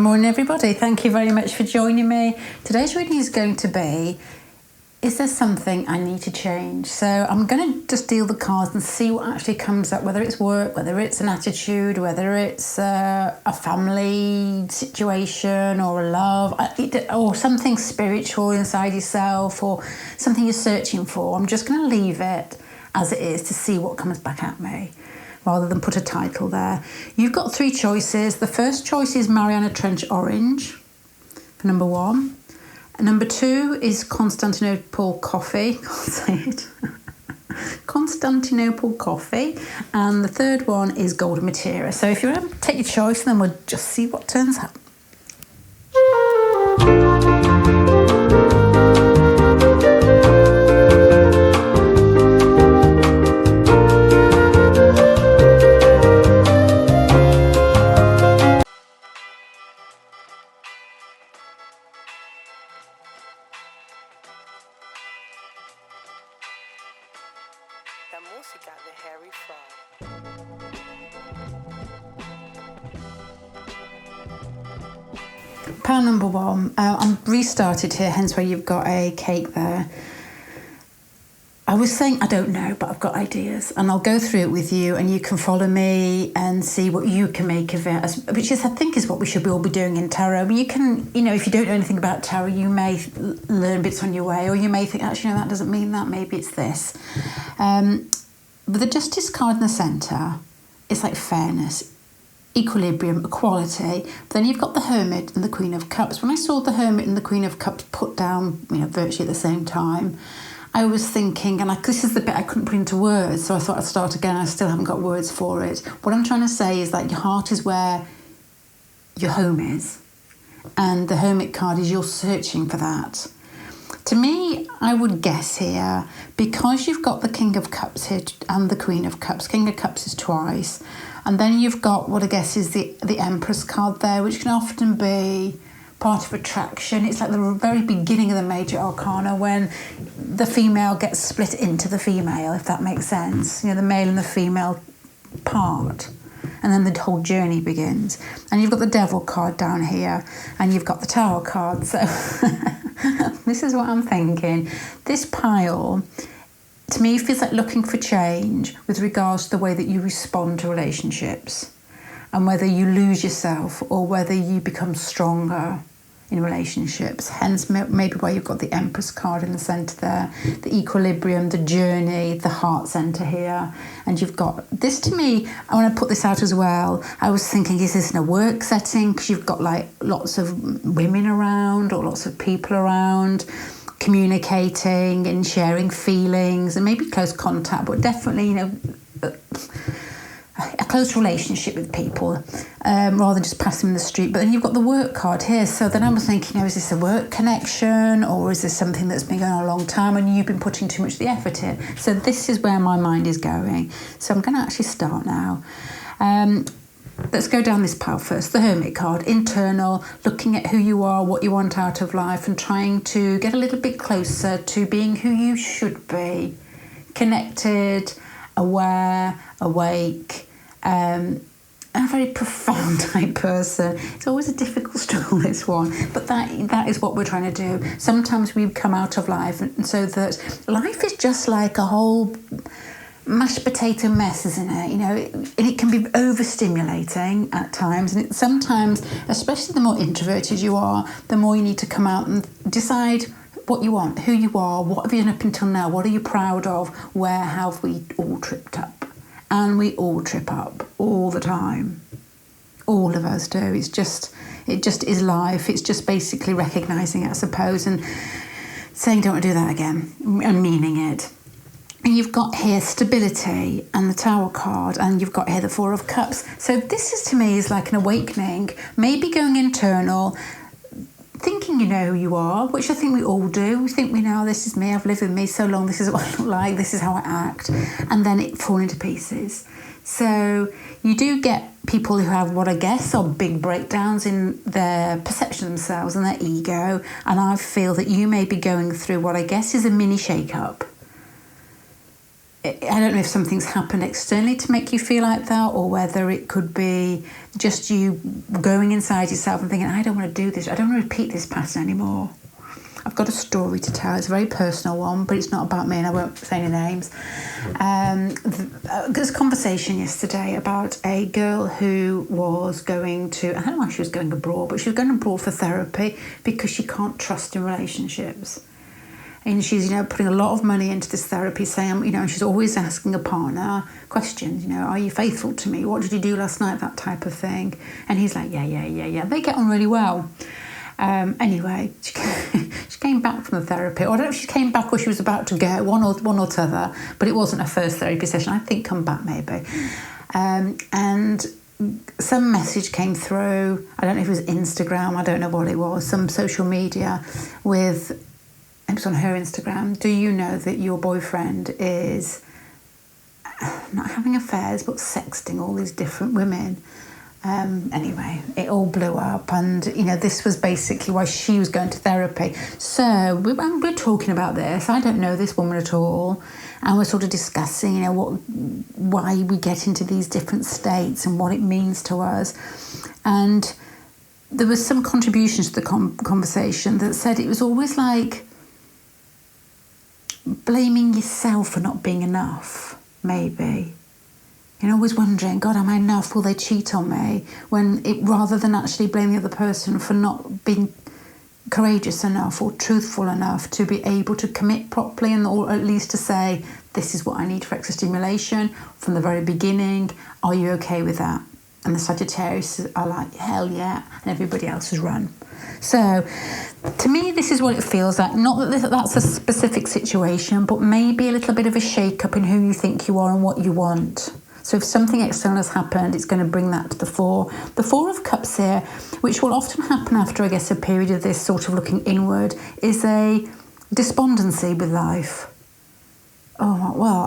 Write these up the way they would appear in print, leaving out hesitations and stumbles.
morning, everybody. Thank you very much for joining me. Today's reading is going to be, is there something I need to change? So I'm going to just deal the cards and see what actually comes up, whether it's work, whether it's an attitude, whether it's a family situation or a love, or something spiritual inside yourself or something you're searching for. I'm just going to leave it as it is to see what comes back at me, rather than put a title there. You've got three choices. The first choice is Mariana Trench Orange for number one. Number two is Constantinople Coffee. Can't say it. Constantinople Coffee. And the third one is Golden Materia. So if you want to take your choice, then we'll just see what turns up. Pile number one. I'm restarted here, hence why you've got a cake there. I was saying I don't know, but I've got ideas, and I'll go through it with you, and you can follow me and see what you can make of it, which is, I think, is what we should all be doing in tarot. You can, if you don't know anything about tarot, you may learn bits on your way, or you may think, actually, no, that doesn't mean that. Maybe it's this. But the Justice card in the centre, it's like fairness, equilibrium, equality. But then you've got the Hermit and the Queen of Cups. When I saw the Hermit and the Queen of Cups put down, virtually at the same time, I was thinking, and this is the bit I couldn't put into words, so I thought I'd start again. I still haven't got words for it. What I'm trying to say is that your heart is where your home is, and the Hermit card is you're searching for that. To me, I would guess here, because you've got the King of Cups here and the Queen of Cups. King of Cups is twice. And then you've got what I guess is the Empress card there, which can often be part of attraction. It's like the very beginning of the major arcana when the female gets split into the female, if that makes sense. The male and the female part. And then the whole journey begins. And you've got the Devil card down here, and you've got the Tower card. So this is what I'm thinking. This pile, to me, feels like looking for change with regards to the way that you respond to relationships, and whether you lose yourself or whether you become stronger in relationships. Hence, maybe why you've got the Empress card in the centre there, the equilibrium, the journey, the heart centre here. And you've got this. To me, I want to put this out as well. I was thinking, is this in a work setting? Because you've got like lots of women around or lots of people around, communicating and sharing feelings and maybe close contact, but definitely, a close relationship with people, rather than just passing them in the street. But then you've got the work card here. So then I was thinking, is this a work connection, or is this something that's been going on a long time and you've been putting too much of the effort in? So this is where my mind is going. So I'm going to actually start now. Let's go down this pile first. The Hermit card, internal, looking at who you are, what you want out of life, and trying to get a little bit closer to being who you should be. Connected, aware, awake, a very profound type person. It's always a difficult struggle, this one, but that is what we're trying to do. Sometimes we come out of life and so that life is just like a whole mashed potato mess, isn't it? And it can be overstimulating at times, and sometimes, especially the more introverted you are, the more you need to come out and decide what you want, who you are, what have you done up until now, what are you proud of, where have we all tripped up? And we all trip up all the time. All of us do. It just is life. It's just basically recognising it, I suppose, and saying don't want to do that again, and meaning it. And you've got here stability and the Tower card, and you've got here the Four of Cups. So this is, to me, is like an awakening, maybe going internal, thinking you know who you are, which I think we all do. We think we know, this is me, I've lived with me so long, this is what I look like, this is how I act, and then it falls into pieces. So you do get people who have what I guess are big breakdowns in their perception of themselves and their ego, and I feel that you may be going through what I guess is a mini shake-up. I don't know if something's happened externally to make you feel like that, or whether it could be just you going inside yourself and thinking, I don't want to do this. I don't want to repeat this pattern anymore. I've got a story to tell. It's a very personal one, but it's not about me, and I won't say any names. There's a conversation yesterday about a girl who was going to, I don't know why she was going abroad, but she was going abroad for therapy because she can't trust in relationships. And she's, putting a lot of money into this therapy, saying, and she's always asking a partner questions, are you faithful to me? What did you do last night? That type of thing. And he's like, yeah. They get on really well. Anyway, she came back from the therapy. Or I don't know if she came back or she was about to go, one or t'other, but it wasn't her first therapy session. I think come back maybe. And some message came through. I don't know if it was Instagram. I don't know what it was. Some social media with, it was on her Instagram. Do you know that your boyfriend is not having affairs but sexting all these different women? Anyway, it all blew up, and this was basically why she was going to therapy. So we're talking about this. I don't know this woman at all, and we're sort of discussing, why we get into these different states and what it means to us. And there was some contributions to the conversation that said it was always like blaming yourself for not being enough, maybe. Always wondering, God, am I enough? Will they cheat on me? Rather than actually blame the other person for not being courageous enough or truthful enough to be able to commit properly, or at least to say, this is what I need for extra stimulation from the very beginning. Are you okay with that? And the Sagittarius are like, hell yeah, and everybody else has run. So, to me, this is what it feels like. Not that that's a specific situation, but maybe a little bit of a shake-up in who you think you are and what you want. So if something external has happened, it's going to bring that to the fore. The Four of Cups here, which will often happen after, I guess, a period of this sort of looking inward, is a despondency with life. Oh, well,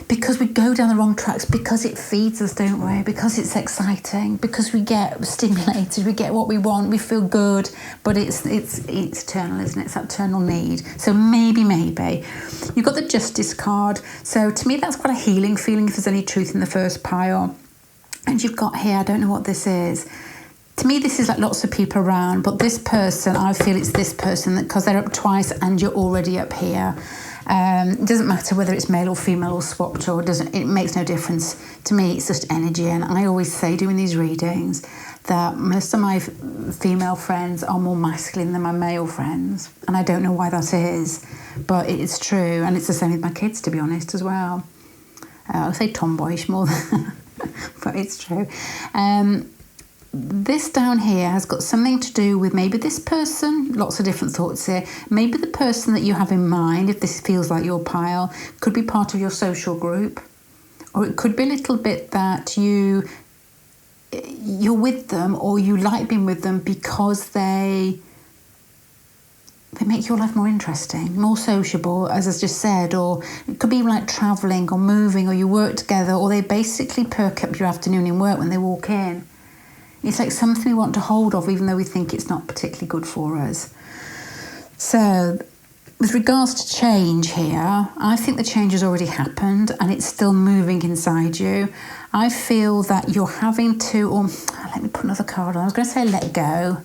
because we go down the wrong tracks, because it feeds us, don't we? Because it's exciting, because we get stimulated, we get what we want, we feel good, but it's eternal, isn't it? It's that eternal need. So maybe. You've got the Justice card. So to me, that's quite a healing feeling if there's any truth in the first pile. And you've got here, I don't know what this is. To me, this is like lots of people around, but this person, I feel it's this person, because they're up twice and you're already up here. It doesn't matter whether it's male or female or swapped, it makes no difference. To me, it's just energy. And I always say, doing these readings, that most of my female friends are more masculine than my male friends. And I don't know why that is, but it's true. And it's the same with my kids, to be honest, as well. I'll say tomboyish more than but it's true. This down here has got something to do with maybe this person, lots of different thoughts here. Maybe the person that you have in mind, if this feels like your pile, could be part of your social group. Or it could be a little bit that you're with them, or you like being with them because they make your life more interesting, more sociable, as I just said. Or it could be like travelling or moving, or you work together, or they basically perk up your afternoon in work when they walk in. It's like something we want to hold of, even though we think it's not particularly good for us. So, with regards to change here, I think the change has already happened and it's still moving inside you. I feel that you're having to, or let me put another card on. I was going to say let go.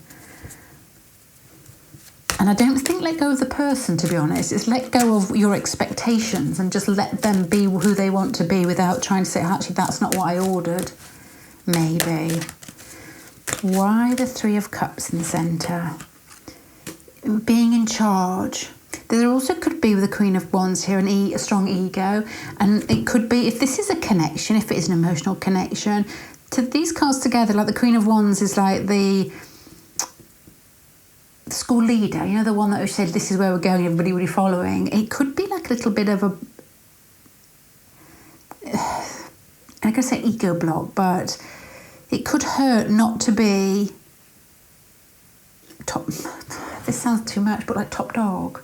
And I don't think let go of the person, to be honest. It's let go of your expectations and just let them be who they want to be without trying to say, actually, that's not what I ordered. Maybe. Why the Three of Cups in the centre? Being in charge. There also could be with the Queen of Wands here a strong ego. And it could be, if this is a connection, if it is an emotional connection, to these cards together, like the Queen of Wands is like the school leader, the one that said, this is where we're going, everybody will be following. It could be like a little bit of a, I'm going to say ego block, but it could hurt not to be top, this sounds too much, but like top dog.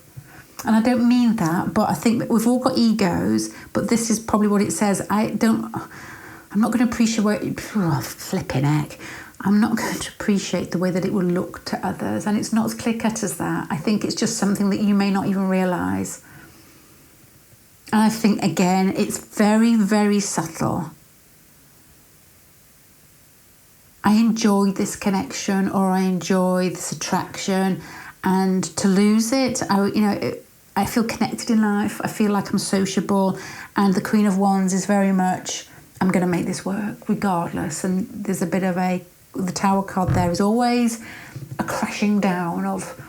And I don't mean that, but I think that we've all got egos, but this is probably what it says. I'm not going to appreciate, flipping heck. I'm not going to appreciate the way that it will look to others. And it's not as clear cut as that. I think it's just something that you may not even realise. And I think, again, it's very, very subtle. I enjoy this connection, or I enjoy this attraction, and to lose it, I feel connected in life. I feel like I'm sociable, and the Queen of Wands is very much, I'm going to make this work regardless. And there's a bit of the Tower card there is always a crashing down of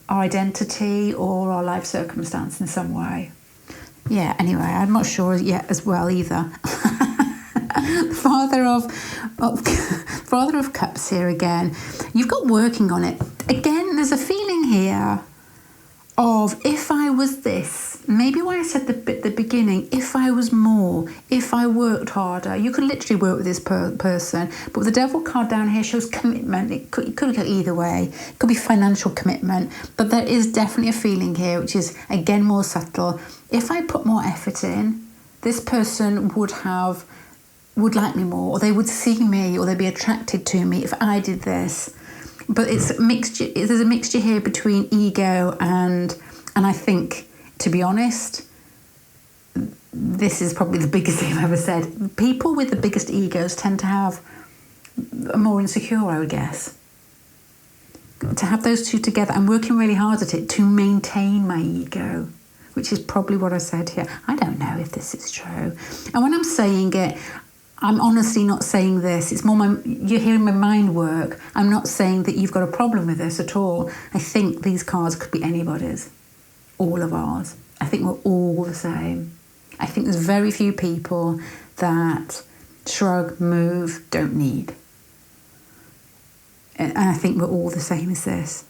our identity or our life circumstance in some way. Yeah, anyway, I'm not sure yet as well either. Father of Cups here again. You've got working on it. Again, there's a feeling here of, if I was this, maybe when I said at the beginning, if I was more, if I worked harder, you could literally work with this person. But the Devil card down here shows commitment. It could go either way. It could be financial commitment. But there is definitely a feeling here, which is, again, more subtle. If I put more effort in, this person would like me more, or they would see me, or they'd be attracted to me if I did this. But it's a mixture. There's a mixture here between ego and I think, to be honest, this is probably the biggest thing I've ever said. People with the biggest egos tend to have are more insecure, I would guess. To have those two together, I'm working really hard at it to maintain my ego, which is probably what I said here. I don't know if this is true. And when I'm saying it, I'm honestly not saying this. It's more you're hearing my mind work. I'm not saying that you've got a problem with this at all. I think these cards could be anybody's, all of ours. I think we're all the same. I think there's very few people that shrug, move, don't need. And I think we're all the same as this.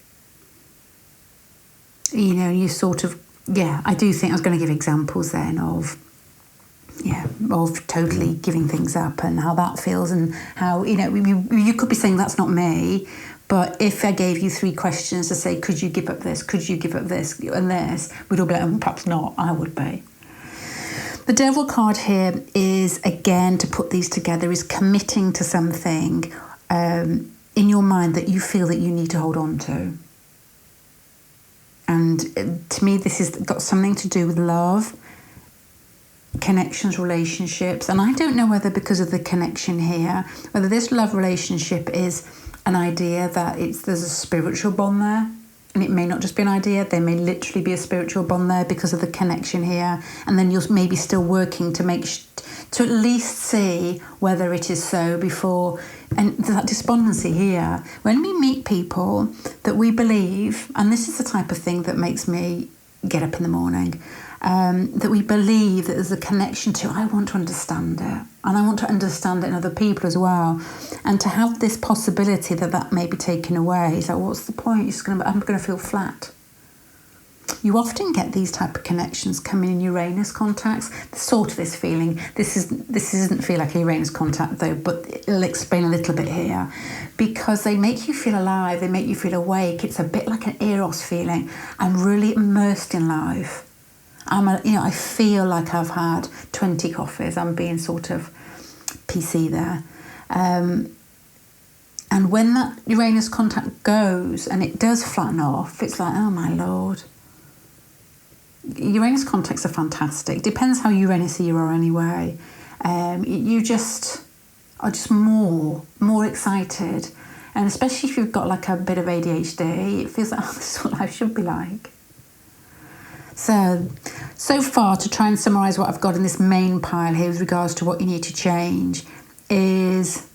You sort of, I do think I was going to give examples then of totally giving things up and how that feels, and how, you could be saying that's not me, but if I gave you 3 questions to say, could you give up this, could you give up this and this, we'd all be like, perhaps not, I would be. The Devil card here is, again, to put these together, is committing to something in your mind that you feel that you need to hold on to. And to me, this has got something to do with love, connections, relationships. And I don't know whether, because of the connection here, whether this love relationship is an idea that there's a spiritual bond there. And it may not just be an idea, there may literally be a spiritual bond there because of the connection here. And then you're maybe still working to to at least see whether it is so before. And that despondency here, when we meet people that we believe, and this is the type of thing that makes me get up in the morning, that we believe that there's a connection to, I want to understand it, and I want to understand it in other people as well. And to have this possibility that may be taken away, is like, what's the point? I'm going to feel flat. You often get these type of connections coming in Uranus contacts. There's sort of this feeling. This doesn't feel like a Uranus contact though, but it'll explain a little bit here, because they make you feel alive. They make you feel awake. It's a bit like an Eros feeling. I'm really immersed in life. I feel like I've had 20 coffees. I'm being sort of PC there. And when that Uranus contact goes and it does flatten off, it's like, oh my Lord. Uranus contacts are fantastic. Depends how Uranus you are anyway. You just are just more excited. And especially if you've got like a bit of ADHD, it feels like, oh, this is what life should be like. So far, to try and summarise what I've got in this main pile here with regards to what you need to change, is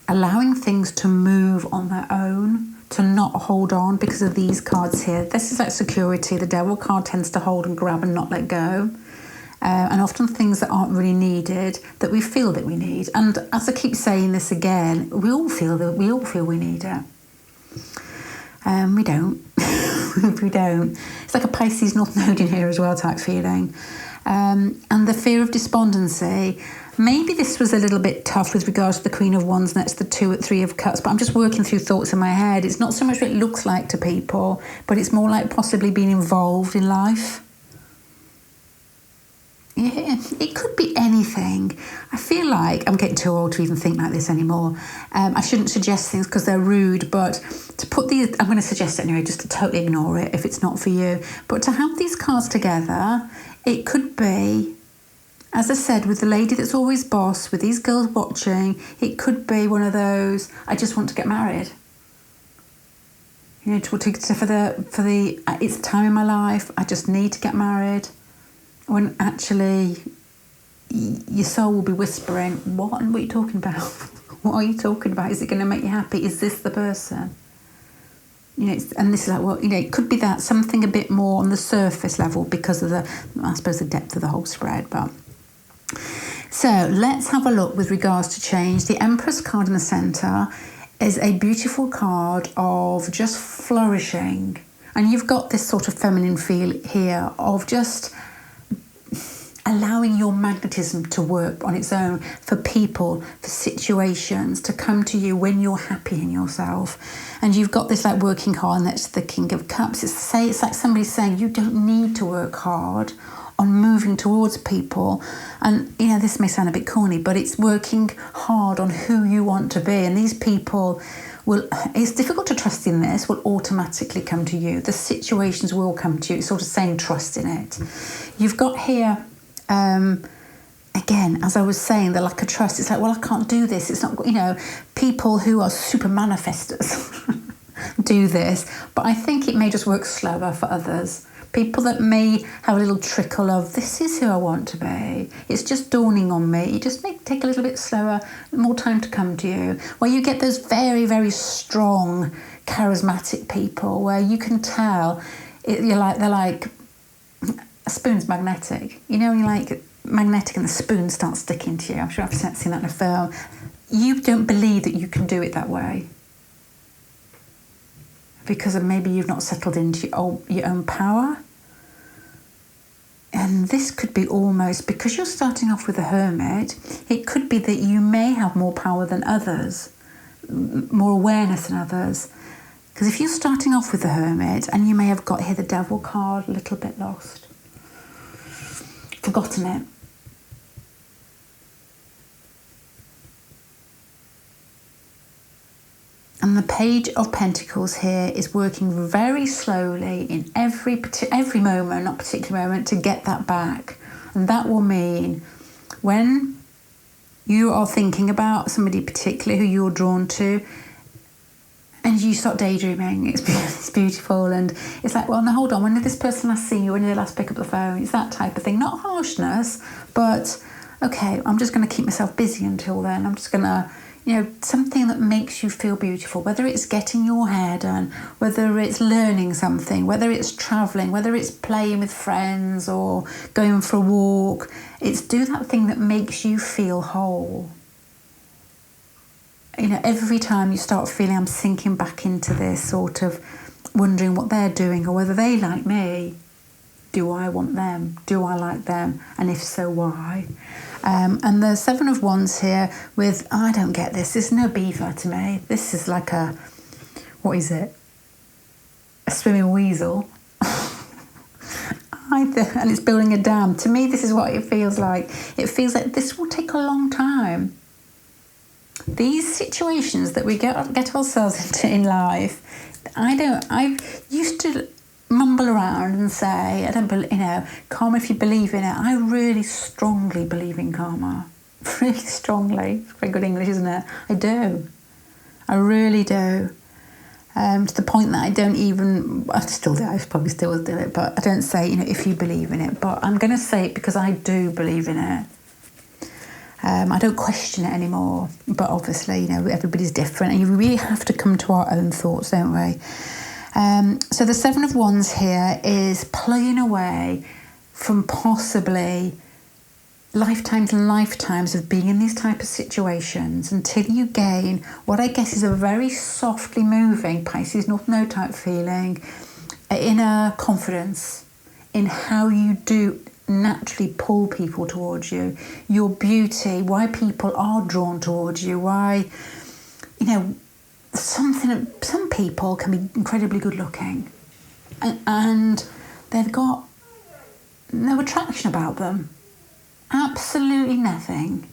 allowing things to move on their own, to not hold on because of these cards here. This is like security. The Devil card tends to hold and grab and not let go. And often things that aren't really needed, that we feel that we need. And as I keep saying this again, we all feel we need it. We don't. We don't. It's like a Pisces North Node in here as well type feeling. And the fear of despondency. Maybe this was a little bit tough with regards to the Queen of Wands next to the 2 at 3 of Cups, but I'm just working through thoughts in my head. It's not so much what it looks like to people, but it's more like possibly being involved in life. Yeah, it could be anything. I feel like I'm getting too old to even think like this anymore. I shouldn't suggest things because they're rude, but to put these, I'm going to suggest it anyway, just to totally ignore it if it's not for you. But to have these cards together It could be, as I said, with the lady that's always boss, with these girls watching, it could be one of those, I just want to get married. You know, for the it's time in my life, I just need to get married. When actually your soul will be whispering, what are you talking about? What are you talking about? Is it going to make you happy? Is this the person? You know, and this is like, well, you know, it could be that something a bit more on the surface level because of I suppose, the depth of the whole spread. But so let's have a look with regards to change. The Empress card in the centre is a beautiful card of just flourishing. And you've got this sort of feminine feel here of just allowing your magnetism to work on its own for people, for situations, to come to you when you're happy in yourself. And you've got this like working hard, and that's the King of Cups. It's like somebody saying you don't need to work hard on moving towards people. And, you know, this may sound a bit corny, but it's working hard on who you want to be. And these people will, it's difficult to trust in this, will automatically come to you. The situations will come to you. It's sort of saying trust in it. You've got here, again, as I was saying, the lack of trust. It's like, well, I can't do this. It's not, you know, people who are super manifestors do this, but I think it may just work slower for others. People that may have a little trickle of, this is who I want to be. It's just dawning on me. It just may take a little bit slower, more time to come to you. Where you get those very, very strong, charismatic people where you can tell they're like, a spoon's magnetic. You know, when you're like magnetic and the spoon starts sticking to you. I'm sure I've seen that in a film. You don't believe that you can do it that way because of maybe you've not settled into your own power. And this could be almost, because you're starting off with a Hermit, it could be that you may have more power than others, more awareness than others. Because if you're starting off with the Hermit, and you may have got here the Devil card, a little bit lost, forgotten it. And the Page of Pentacles here is working very slowly in every moment, not particular moment, to get that back. And that will mean when you are thinking about somebody particularly who you're drawn to, and you start daydreaming, it's beautiful, and it's like, well, now hold on, when did this person last see you? When did they last pick up the phone? It's that type of thing. Not harshness, but okay, I'm just going to keep myself busy until then. I'm just going to, you know, something that makes you feel beautiful, whether it's getting your hair done, whether it's learning something, whether it's travelling, whether it's playing with friends or going for a walk. It's do that thing that makes you feel whole. You know, every time you start feeling I'm sinking back into this, sort of wondering what they're doing or whether they like me. Do I want them? Do I like them? And if so, why? And the Seven of Wands here with, I don't get this. This is no beaver to me. This is like a, what is it? A swimming weasel. And it's building a dam. To me, this is what it feels like. It feels like this will take a long time. These situations that we get ourselves into in life, I used to mumble around and say, I don't believe, you know, karma if you believe in it. I really strongly believe in karma. Really strongly. It's very good English, isn't it? I do. I really do. To the point that I don't even, I still do, I probably still will do it, but I don't say, you know, if you believe in it. But I'm going to say it because I do believe in it. I don't question it anymore, but obviously, you know, everybody's different and you really have to come to our own thoughts, don't we? So the Seven of Wands here is playing away from possibly lifetimes and lifetimes of being in these type of situations until you gain what I guess is a very softly moving Pisces North Node type feeling, inner confidence in how you do naturally pull people towards you, your beauty, why people are drawn towards you, why, you know, some people can be incredibly good looking and they've got no attraction about them, absolutely nothing.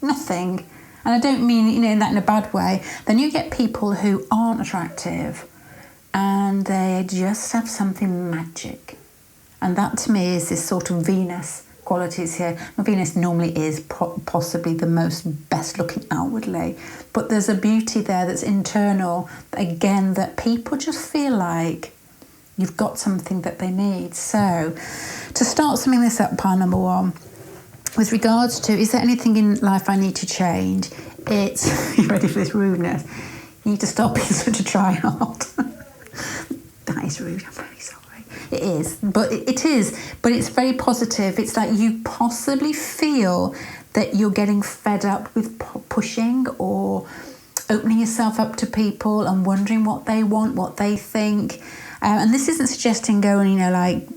Nothing. And I don't mean, you know, that in a bad way. Then you get people who aren't attractive and they just have something magic And that to me is this sort of Venus qualities here. Now, Venus normally is possibly the most best looking outwardly, but there's a beauty there that's internal, again, that people just feel like you've got something that they need. So to start summing this up, pile number one, with regards to, is there anything in life I need to change? It's, you ready for this rudeness? You need to stop being such a try-hard. That is rude, I'm very sorry. It is, but it's very positive. It's like you possibly feel that you're getting fed up with pushing or opening yourself up to people and wondering what they want, what they think. And this isn't suggesting go and, like,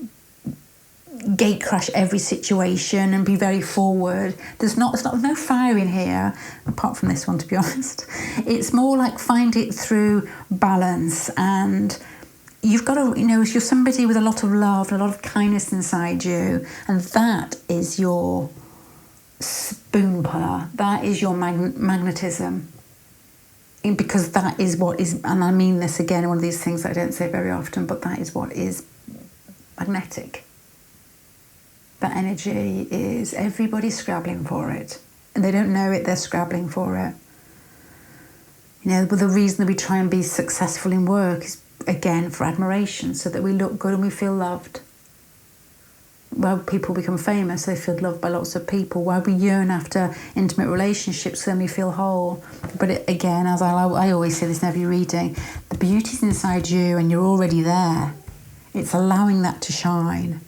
gate crash every situation and be very forward. There's no fire in here, apart from this one, to be honest. It's more like find it through balance, and you've got to, you're somebody with a lot of love and a lot of kindness inside you, and that is your spoon puller. That is your magnetism. Because that is what is, and I mean this again, one of these things that I don't say very often, but that is what is magnetic. That energy is, everybody's scrabbling for it. And they don't know it, they're scrabbling for it. But the reason that we try and be successful in work is, again, for admiration, so that we look good and we feel loved. Why people become famous, they feel loved by lots of people. Why we yearn after intimate relationships, then we feel whole. But again, as I always say this in every reading, the beauty's inside you and you're already there. It's allowing that to shine.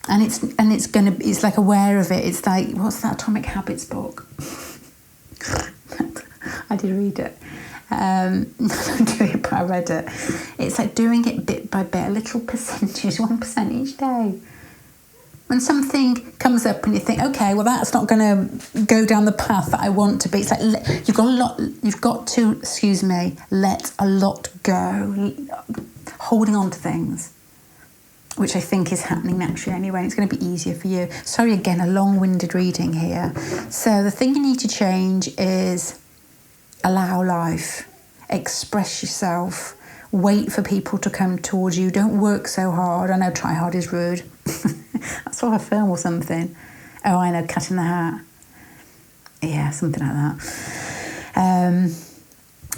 And it's like aware of it. It's like, what's that Atomic Habits book? I did read it. I don't do it, but I read it. It's like doing it bit by bit, a little percentage, 1% each day. When something comes up and you think, okay, well, that's not going to go down the path that I want to be. It's like you've got to, let a lot go, holding on to things, which I think is happening naturally anyway. And it's going to be easier for you. Sorry, again, a long-winded reading here. So the thing you need to change is allow life, express yourself, wait for people to come towards you. Don't work so hard. I know try hard is rude. I saw a film or something. Oh, I know, Cat in the Hat. Yeah, something like that.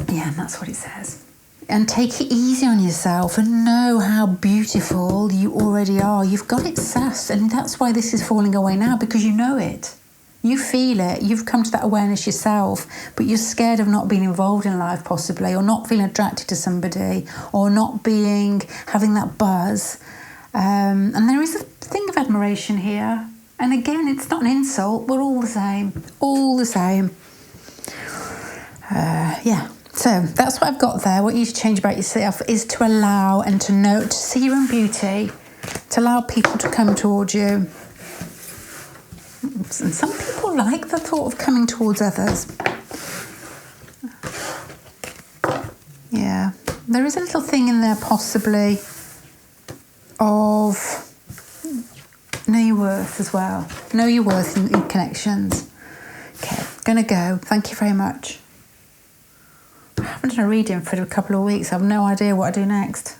Yeah, and that's what it says. And take it easy on yourself and know how beautiful you already are. You've got it sassed, and that's why this is falling away now, because you know it. You feel it. You've come to that awareness yourself, but you're scared of not being involved in life possibly, or not feeling attracted to somebody, or not having that buzz. And there is a thing of admiration here. And again, it's not an insult. We're all the same. All the same. Yeah. So that's what I've got there. What you need to change about yourself is to allow and to know, to see your own beauty, to allow people to come towards you. And some people like the thought of coming towards others. Yeah. There is a little thing in there possibly of know your worth as well. Know your worth in connections. Okay, gonna go. Thank you very much. I haven't done a reading for a couple of weeks. I have no idea what I do next.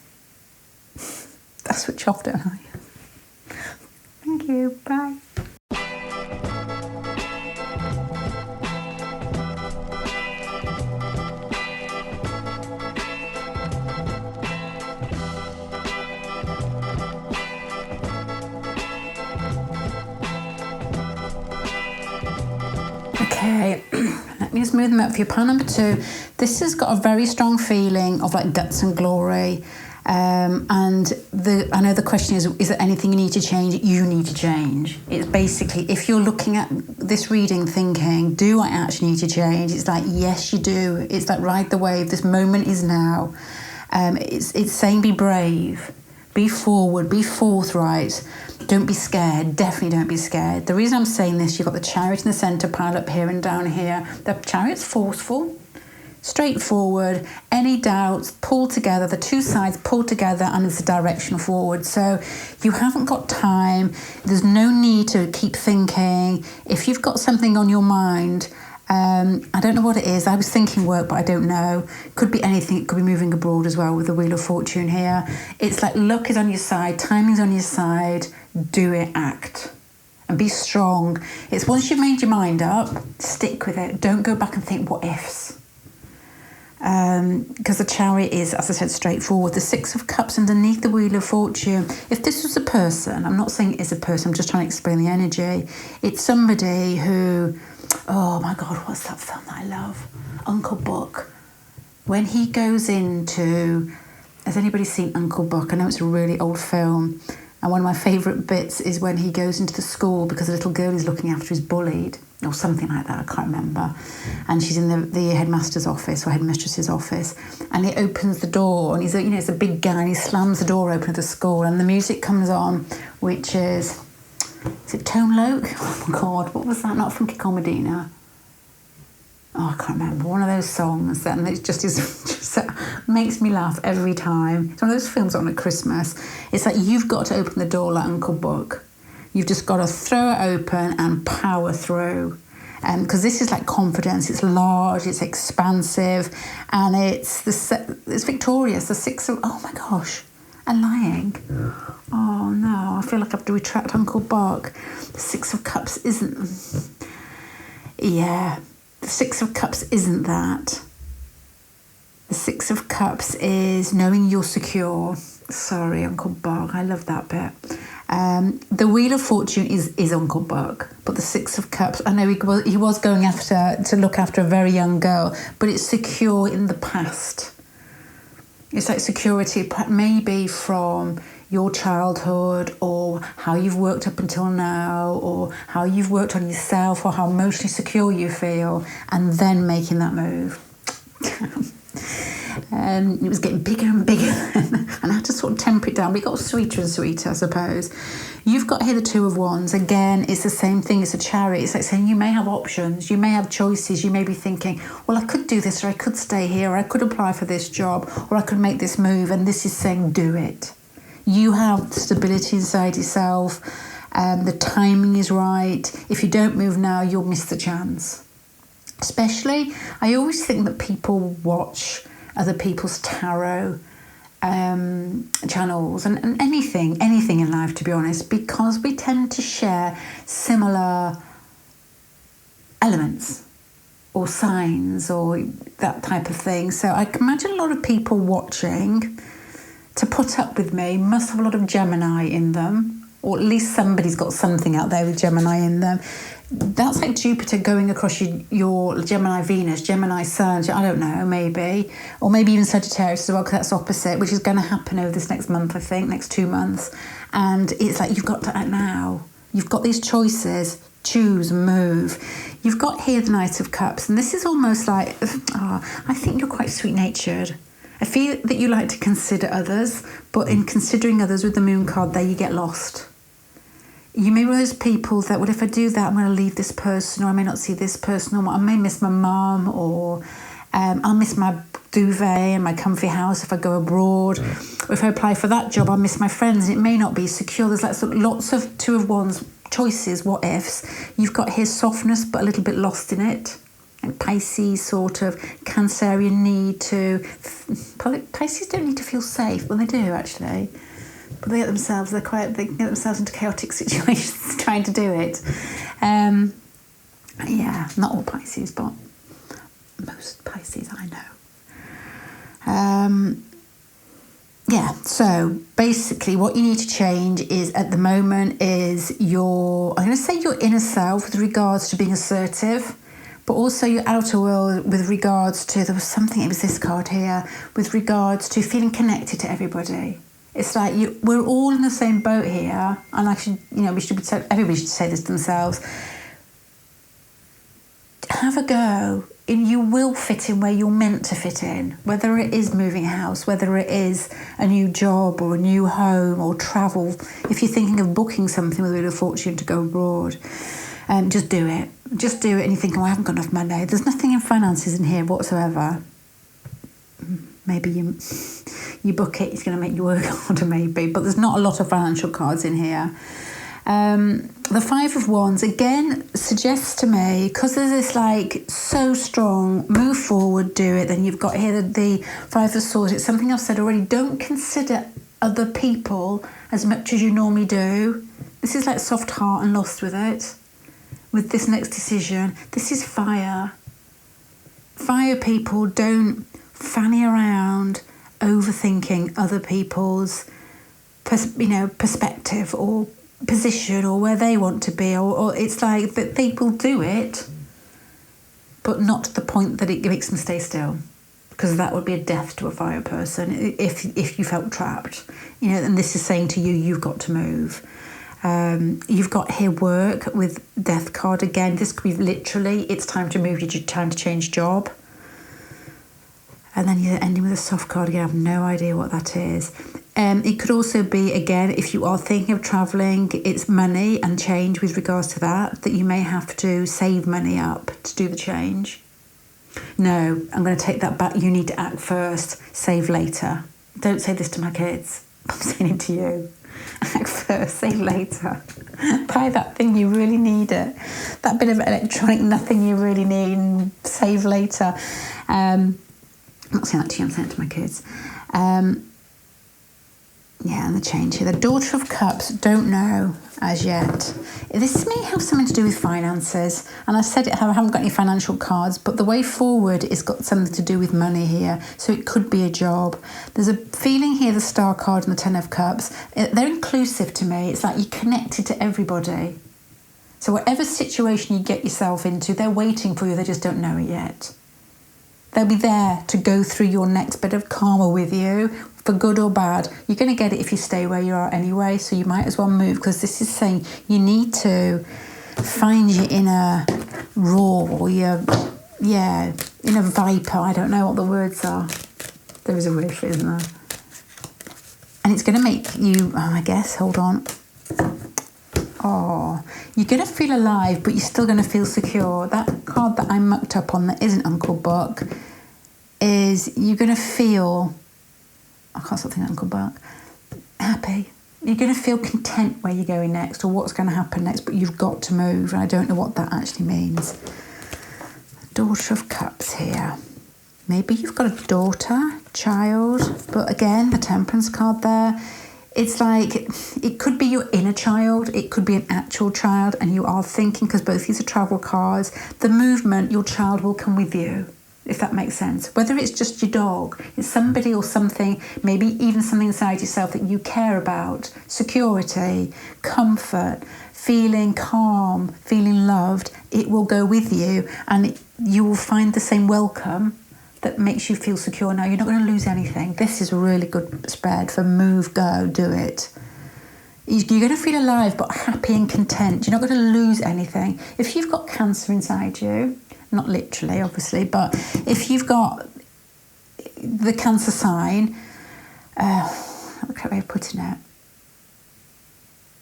I switch off, don't I? Thank you. Bye. Okay, let me just move them up for you. Pile number 2. This has got a very strong feeling of like guts and glory. And I know the question is there anything you need to change? You need to change. It's basically, if you're looking at this reading thinking, do I actually need to change? It's like, yes, you do. It's like, ride the wave. This moment is now. It's saying be brave, be forward, be forthright. Don't be scared. Definitely don't be scared. The reason I'm saying this, you've got the Chariot in the centre, pile up here and down here. The Chariot's forceful, straightforward. Any doubts, pull together. The two sides pull together and it's a direction forward. So you haven't got time. There's no need to keep thinking. If you've got something on your mind, I don't know what it is. I was thinking work, but I don't know. Could be anything. It could be moving abroad as well with the Wheel of Fortune here. It's like luck is on your side, timing's on your side. Do it, act. And be strong. It's once you've made your mind up, stick with it. Don't go back and think what ifs. Because the Chariot is, as I said, straightforward. The Six of Cups underneath the Wheel of Fortune. If this was a person, I'm not saying it is a person, I'm just trying to explain the energy. It's somebody who, oh my God, what's that film that I love? Uncle Buck. When he goes into, has anybody seen Uncle Buck? I know it's a really old film. And one of my favourite bits is when he goes into the school because the little girl he's looking after is bullied or something like that, I can't remember. And she's in the headmaster's office or headmistress's office, and he opens the door and he's it's a big guy and he slams the door open of the school and the music comes on, which is it Tone Loc? Oh my God, what was that? Not Funky Comedina. Oh, I can't remember. One of those songs, and it just makes me laugh every time. It's one of those films on at Christmas. It's like you've got to open the door like Uncle Buck. You've just got to throw it open and power through. Because this is like confidence. It's large, it's expansive, and it's victorious. The Six of, oh my gosh, and lying. Oh no, I feel like I have to retract Uncle Buck. The Six of Cups isn't. Yeah. The Six of Cups isn't that. The Six of Cups is knowing you're secure. Sorry, Uncle Buck, I love that bit. The Wheel of Fortune is Uncle Buck, but the Six of Cups, I know he was going to look after a very young girl, but it's secure in the past. It's like security, maybe from your childhood or how you've worked up until now or how you've worked on yourself or how emotionally secure you feel, and then making that move. It was getting bigger and bigger and I had to sort of temper it down, but it got sweeter and sweeter, I suppose. You've got here the Two of Wands. Again, it's the same thing. It's a Chariot. It's like saying you may have options, you may have choices, you may be thinking, well, I could do this, or I could stay here, or I could apply for this job, or I could make this move, and this is saying do it. You have stability inside yourself. The timing is right. If you don't move now, you'll miss the chance. Especially, I always think that people watch other people's tarot channels and anything in life, to be honest, because we tend to share similar elements or signs or that type of thing. So I can imagine a lot of people watching to put up with me must have a lot of Gemini in them, or at least somebody's got something out there with Gemini in them. That's like Jupiter going across your Gemini Venus, Gemini Sun, I don't know, maybe. Or maybe even Sagittarius as well, because that's opposite, which is going to happen over this next month, I think, next 2 months. And it's like you've got to act now. You've got these choices, choose, move. You've got here the Knight of Cups, and this is almost like, I think you're quite sweet-natured. I feel that you like to consider others, but in considering others with the Moon card there, you get lost. You may be those people that, well, if I do that, I'm going to leave this person, or I may not see this person, or I may miss my mum, or I'll miss my duvet and my comfy house if I go abroad. Or if I apply for that job, I'll miss my friends, and it may not be secure. There's like lots of Two of Wands choices, what ifs. You've got here softness, but a little bit lost in it. And Pisces sort of Cancerian need to... Pisces don't need to feel safe. Well, they do, actually. But they get themselves into chaotic situations trying to do it. Yeah, not all Pisces, but most Pisces I know. Yeah, so basically what you need to change is, at the moment, is I'm going to say your inner self with regards to being assertive, but also your outer world with regards to, there was this card here, with regards to feeling connected to everybody. It's like we're all in the same boat here, and everybody should say this to themselves. Have a go, and you will fit in where you're meant to fit in, whether it is moving house, whether it is a new job or a new home or travel. If you're thinking of booking something with a Wheel of Fortune to go abroad, just do it. Just do it, and you think, I haven't got enough money. There's nothing in finances in here whatsoever. Maybe you book it, it's going to make you work harder maybe, but there's not a lot of financial cards in here. The Five of Wands, again, suggests to me, because there's this like so strong, move forward, do it. Then you've got here the Five of Swords. It's something I've said already. Don't consider other people as much as you normally do. This is like soft heart and lost with it. With this next decision, this is fire. Fire people don't fanny around overthinking other people's perspective or position or where they want to be, or it's like that they will do it, but not to the point that it makes them stay still, because that would be a death to a fire person if you felt trapped, and this is saying to you, you've got to move. You've got here work with Death card again. This could be literally, it's time to move, it's time to change job. And then you're ending with a soft card again. I have no idea what that is. It could also be, again, if you are thinking of travelling, it's money and change with regards to that you may have to save money up to do the change. No, I'm going to take that back. You need to act first, save later. Don't say this to my kids. I'm saying it to you. Act first, save later. Buy that thing, you really need it. That bit of electronic nothing you really need, and save later. I'm not saying that to you, I'm saying it to my kids. Yeah, and the change here. The Daughter of Cups, don't know as yet. This may have something to do with finances. And I said I haven't got any financial cards, but the way forward has got something to do with money here. So it could be a job. There's a feeling here, the Star card and the Ten of Cups. They're inclusive to me. It's like you're connected to everybody. So whatever situation you get yourself into, they're waiting for you. They just don't know it yet. They'll be there to go through your next bit of karma with you, for good or bad. You're going to get it if you stay where you are anyway, so you might as well move, because this is saying you need to find your inner roar, or your inner viper. I don't know what the words are. There is a word for it, isn't there? And it's going to make you, I guess, hold on. Oh, you're going to feel alive, but you're still going to feel secure. That card that I mucked up on that isn't Uncle Buck is you're going to feel, I can't stop thinking Uncle Buck, happy. You're going to feel content where you're going next or what's going to happen next, but you've got to move, and I don't know what that actually means. Daughter of Cups here. Maybe you've got a daughter, child, but again, the Temperance card there. It's like, it could be your inner child, it could be an actual child, and you are thinking, because both these are travel cards, the movement, your child will come with you, if that makes sense. Whether it's just your dog, it's somebody or something, maybe even something inside yourself that you care about, security, comfort, feeling calm, feeling loved, it will go with you, and you will find the same welcome that makes you feel secure. Now, you're not going to lose anything. This is a really good spread for move, go, do it. You're going to feel alive but happy and content. You're not going to lose anything. If you've got cancer inside you, not literally, obviously, but if you've got the cancer sign, not the correct way of putting it.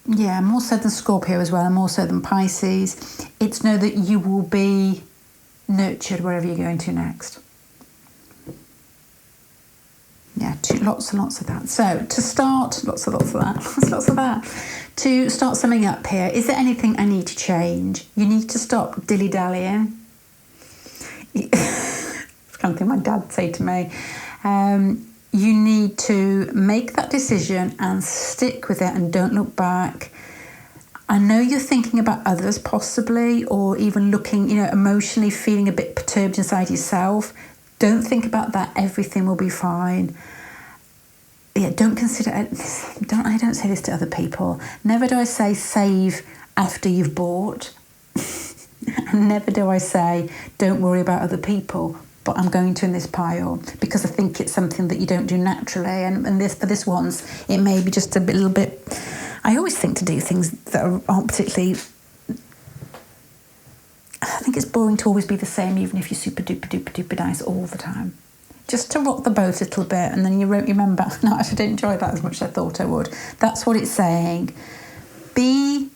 Yeah, more so than Scorpio as well, and more so than Pisces. It's know that you will be nurtured wherever you're going to next. Yeah, lots and lots of that. So to start, lots of that. To start summing up here, is there anything I need to change? You need to stop dilly-dallying. It's kind of thing my dad said to me. You need to make that decision and stick with it and don't look back. I know you're thinking about others possibly, or even looking, emotionally feeling a bit perturbed inside yourself. Don't think about that. Everything will be fine. Yeah, don't consider it. I don't say this to other people. Never do I say save after you've bought. And never do I say don't worry about other people, but I'm going to in this pile, because I think it's something that you don't do naturally. And this, for this once, it may be just a little bit. I always think to do things that aren't particularly. I think it's boring to always be the same, even if you're super duper duper duper nice all the time. Just to rock the boat a little bit, and then you won't remember. No, I didn't enjoy that as much as I thought I would. That's what it's saying. Be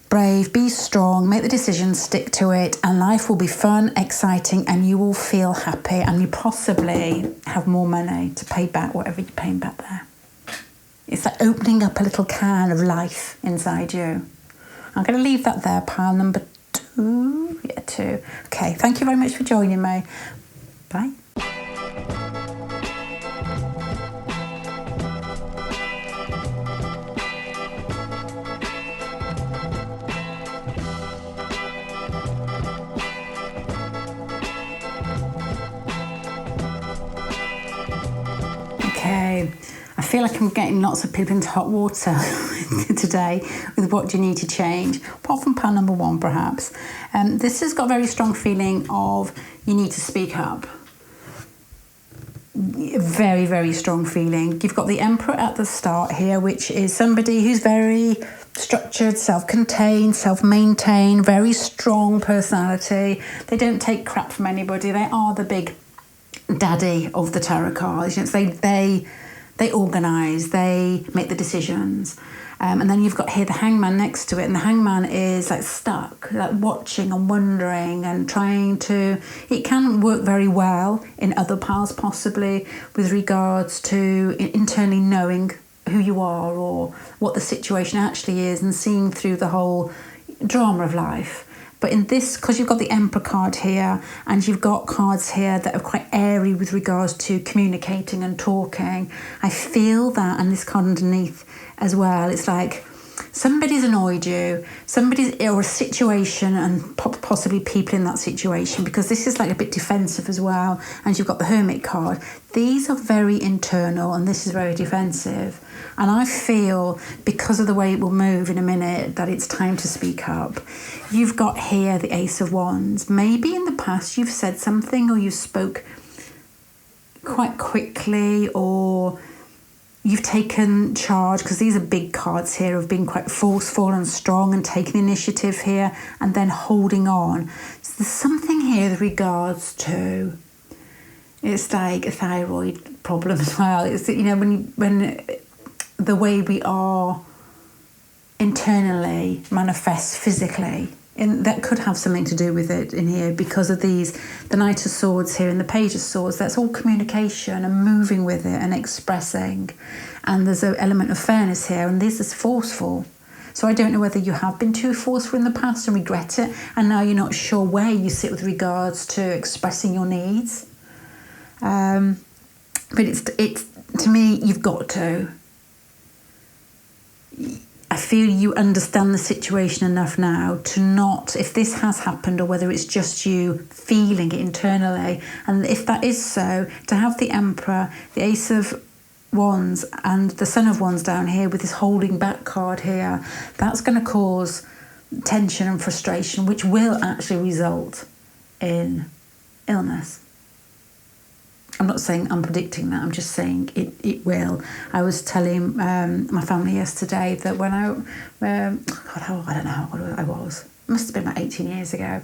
brave, be strong, make the decision, stick to it, and life will be fun, exciting, and you will feel happy, and you possibly have more money to pay back whatever you're paying back there. It's like opening up a little can of life inside you. I'm going to leave that there, pile number 2. Yeah, 2. Okay, thank you very much for joining me. Bye. Okay, I feel like I'm getting lots of people into hot water today with what do you need to change, apart from pile number 1 perhaps. This has got a very strong feeling of you need to speak up. Very, very strong feeling. You've got the Emperor at the start here, which is somebody who's very structured, self-contained, self-maintained, very strong personality. They don't take crap from anybody. They are the big daddy of the tarot cards. They organise, they make the decisions. And then you've got here the Hangman next to it, and the Hangman is like stuck, like watching and wondering and trying to... It can work very well in other piles possibly with regards to internally knowing who you are or what the situation actually is and seeing through the whole drama of life. But in this, because you've got the Emperor card here and you've got cards here that are quite airy with regards to communicating and talking, I feel that, and this card underneath as well, it's like somebody's annoyed you, or a situation, and possibly people in that situation, because this is like a bit defensive as well. And you've got the Hermit card. These are very internal and this is very defensive. And I feel, because of the way it will move in a minute, that it's time to speak up. You've got here the Ace of Wands. Maybe in the past you've said something or you spoke quite quickly, or you've taken charge, because these are big cards here of being quite forceful and strong and taking initiative here and then holding on. So there's something here with regards to, it's like a thyroid problem as well. It's, you know, when the way we are internally manifests physically, and that could have something to do with it in here because of these, the Knight of Swords here and the Page of Swords. That's all communication and moving with it and expressing. And there's an element of fairness here, and this is forceful. So I don't know whether you have been too forceful in the past and regret it, and now you're not sure where you sit with regards to expressing your needs. But it's to me, you've got to. I feel you understand the situation enough now to not, if this has happened or whether it's just you feeling it internally, and if that is so, to have the Emperor, the Ace of Wands and the Son of Wands down here with this holding back card here, that's going to cause tension and frustration, which will actually result in illness. I'm not saying I'm predicting that, I'm just saying it will. I was telling my family yesterday that when I don't know how old I was. It must have been about 18 years ago.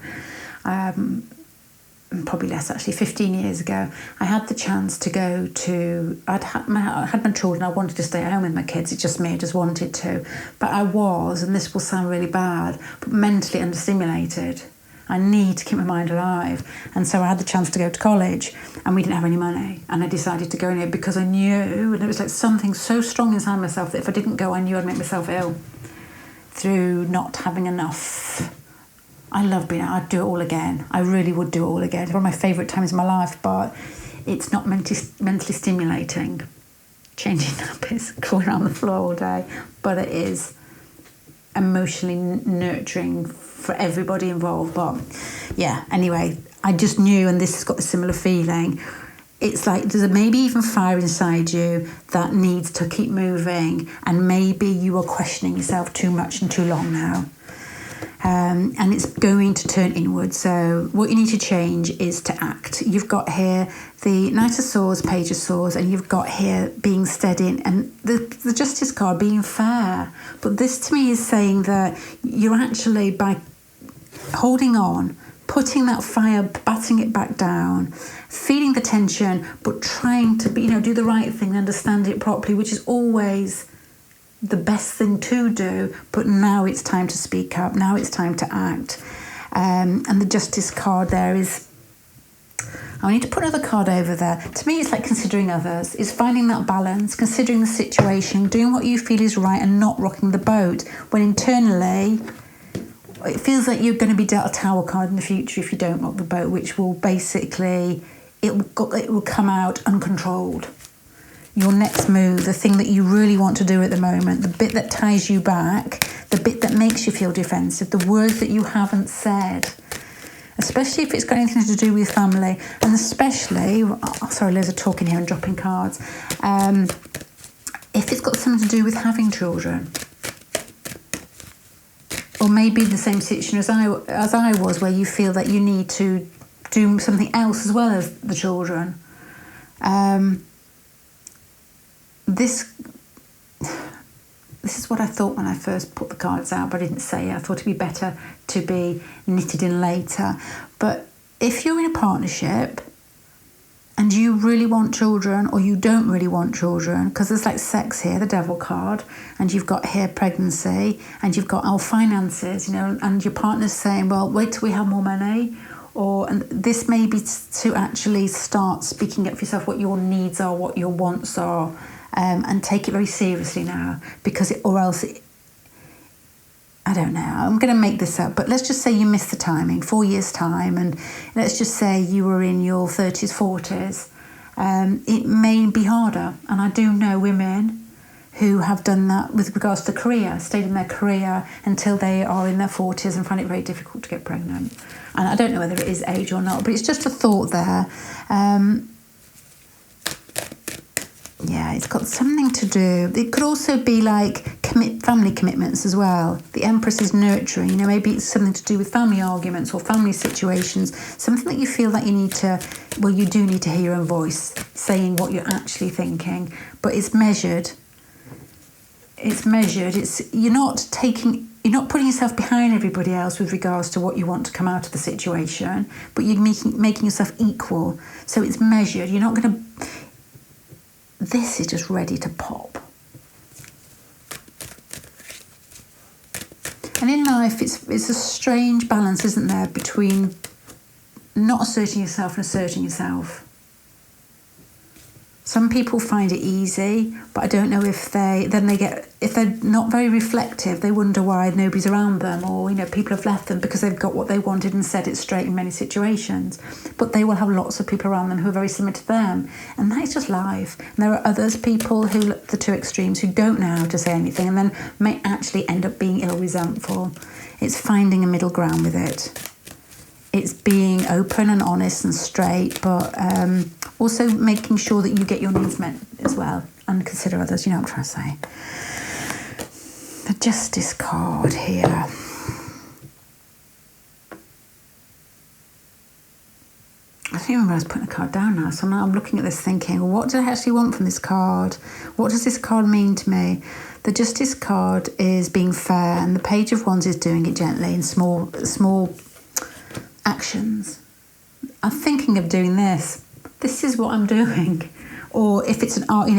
Probably less actually, 15 years ago. I had the chance to go to... I had my children, I wanted to stay at home with my kids, it's just me, I just wanted to. But I was, and this will sound really bad, but mentally understimulated. I need to keep my mind alive. And so I had the chance to go to college and we didn't have any money. And I decided to go in it because I knew, and it was like something so strong inside myself that if I didn't go, I knew I'd make myself ill through not having enough. I love being out. I'd do it all again. I really would do it all again. It's one of my favourite times in my life, but it's not mentally stimulating. Changing nappies, crawling around the floor all day. But it is emotionally nurturing for everybody involved. But yeah, anyway, I just knew, and this has got a similar feeling, it's like there's maybe even fire inside you that needs to keep moving, and maybe you are questioning yourself too much and too long now, and it's going to turn inward. So what you need to change is to act. You've got here the Knight of Swords, Page of Swords, and you've got here being steady and the Justice card being fair. But this to me is saying that you're actually, by holding on, putting that fire, batting it back down, feeling the tension, but trying to be, do the right thing and understand it properly, which is always the best thing to do. But now it's time to speak up. Now it's time to act. And the Justice card there is, I need to put another card over there. To me, it's like considering others. It's finding that balance, considering the situation, doing what you feel is right and not rocking the boat. When internally, it feels like you're going to be dealt a tower card in the future if you don't rock the boat, which will basically, it will come out uncontrolled. Your next move, the thing that you really want to do at the moment, the bit that ties you back, the bit that makes you feel defensive, the words that you haven't said, especially if it's got anything to do with family, and especially, sorry, Liz are talking here and dropping cards, if it's got something to do with having children, or maybe the same situation as I was, where you feel that you need to do something else as well as the children. This is what I thought when I first put the cards out, but I didn't say it. I thought it'd be better to be knitted in later. But if you're in a partnership and you really want children, or you don't really want children, because there's like sex here, the devil card, and you've got here pregnancy, and you've got our finances, and your partner's saying, well, wait till we have more money. And this may be to actually start speaking up for yourself, what your needs are, what your wants are, and take it very seriously now, I don't know, I'm going to make this up, but let's just say you missed the timing, 4 years' time, and let's just say you were in your 30s, 40s. It may be harder, and I do know women who have done that with regards to career, stayed in their career until they are in their 40s and find it very difficult to get pregnant. And I don't know whether it is age or not, but it's just a thought there. Yeah, it's got something to do. It could also be like family commitments as well. The Empress is nurturing. Maybe it's something to do with family arguments or family situations. Something that you feel that you need to, well, you do need to hear your own voice saying what you're actually thinking. But it's measured. It's measured. You're not putting yourself behind everybody else with regards to what you want to come out of the situation, but you're making yourself equal. So it's measured. You're not going to... This is just ready to pop. And in life, it's a strange balance, isn't there, between not asserting yourself and asserting yourself. Some people find it easy, but I don't know if they're not very reflective, they wonder why nobody's around them, or people have left them because they've got what they wanted and said it straight in many situations. But they will have lots of people around them who are very similar to them, and that is just life. And there are people who look the two extremes, who don't know how to say anything and then may actually end up being resentful. It's finding a middle ground with it. It's being open and honest and straight, but also making sure that you get your needs met as well and consider others. You know what I'm trying to say. The Justice card here. I don't remember I was putting the card down now, so now I'm looking at this thinking, well, what do I actually want from this card? What does this card mean to me? The Justice card is being fair, and the Page of Wands is doing it gently in small actions. I'm thinking of doing this. This is what I'm doing. Or if it's an art,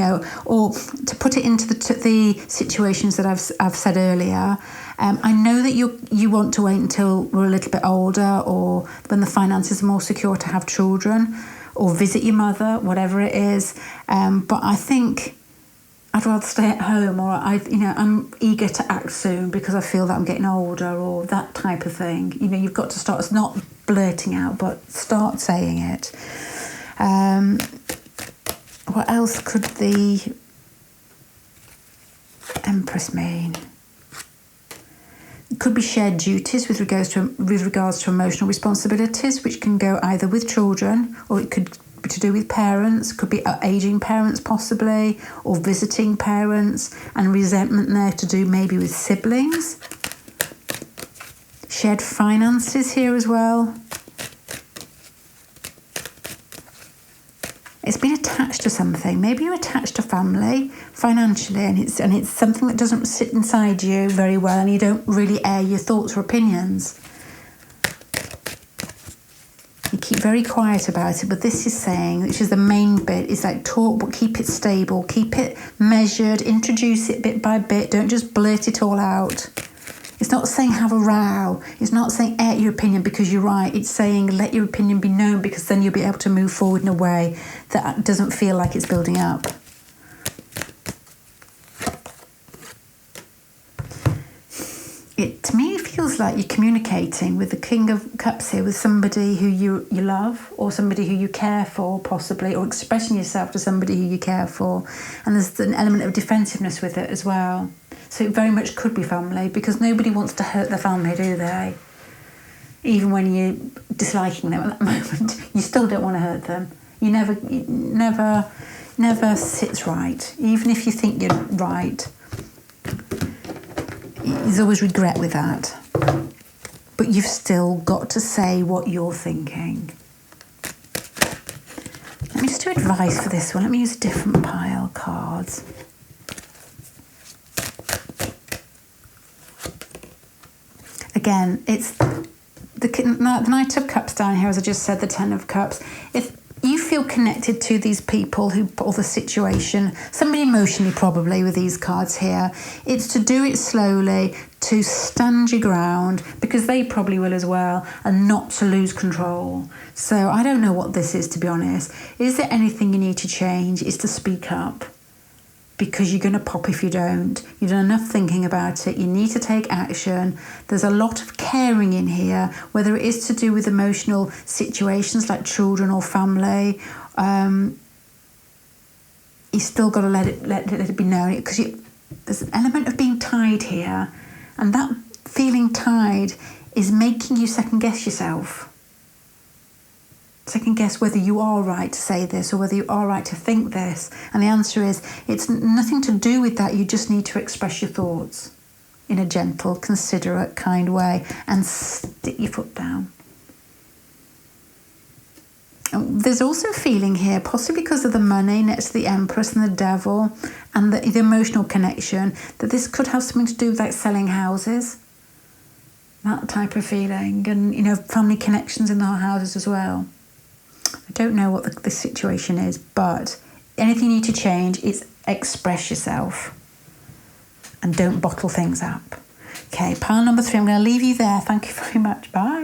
or to put it into the situations that I've said earlier. I know that you want to wait until we're a little bit older, or when the finances are more secure, to have children, or visit your mother, whatever it is. But I think I'd rather stay at home, or I'm eager to act soon because I feel that I'm getting older, or that type of thing. You've got to start. It's not blurting out, but start saying it. What else could the Empress mean? It could be shared duties with regards to emotional responsibilities, which can go either with children, or it could be to do with parents. Could be aging parents possibly, or visiting parents, and resentment there to do maybe with siblings. Shared finances here as well. It's been attached to something. Maybe you're attached to family financially, and it's something that doesn't sit inside you very well, and you don't really air your thoughts or opinions. You keep very quiet about it, but this is saying, which is the main bit, is like talk, but keep it stable, keep it measured, introduce it bit by bit. Don't just blurt it all out. It's not saying have a row. It's not saying air your opinion because you're right. It's saying let your opinion be known, because then you'll be able to move forward in a way that doesn't feel like it's building up. To me, it feels like you're communicating with the King of Cups here, with somebody who you love, or somebody who you care for, possibly, or expressing yourself to somebody who you care for. And there's an element of defensiveness with it as well. So it very much could be family, because nobody wants to hurt their family, do they? Even when you're disliking them at that moment, you still don't want to hurt them. It never sits right. Even if you think you're right, there's always regret with that. But you've still got to say what you're thinking. Let me just do advice for this one. Let me use a different pile of cards. Again, it's the Knight of Cups down here, as I just said, the Ten of Cups. If you feel connected to these people or the situation, somebody emotionally probably with these cards here, it's to do it slowly, to stand your ground, because they probably will as well, and not to lose control. So I don't know what this is, to be honest. Is there anything you need to change? Is to speak up, because you're going to pop if you don't. You've done enough thinking about it. You need to take action. There's a lot of caring in here, whether it is to do with emotional situations like children or family. You still got to let it be known, because there's an element of being tied here, and that feeling tied is making you second guess yourself. Second guess whether you are right to say this or whether you are right to think this. And the answer is, it's nothing to do with that. You just need to express your thoughts in a gentle, considerate, kind way, and stick your foot down. There's also a feeling here, possibly because of the money next to the Empress and the Devil, and the emotional connection, that this could have something to do with like selling houses. That type of feeling, and family connections in the houses as well. I don't know what the situation is, but anything you need to change is express yourself and don't bottle things up. Okay, pile number 3, I'm going to leave you there. Thank you very much. Bye.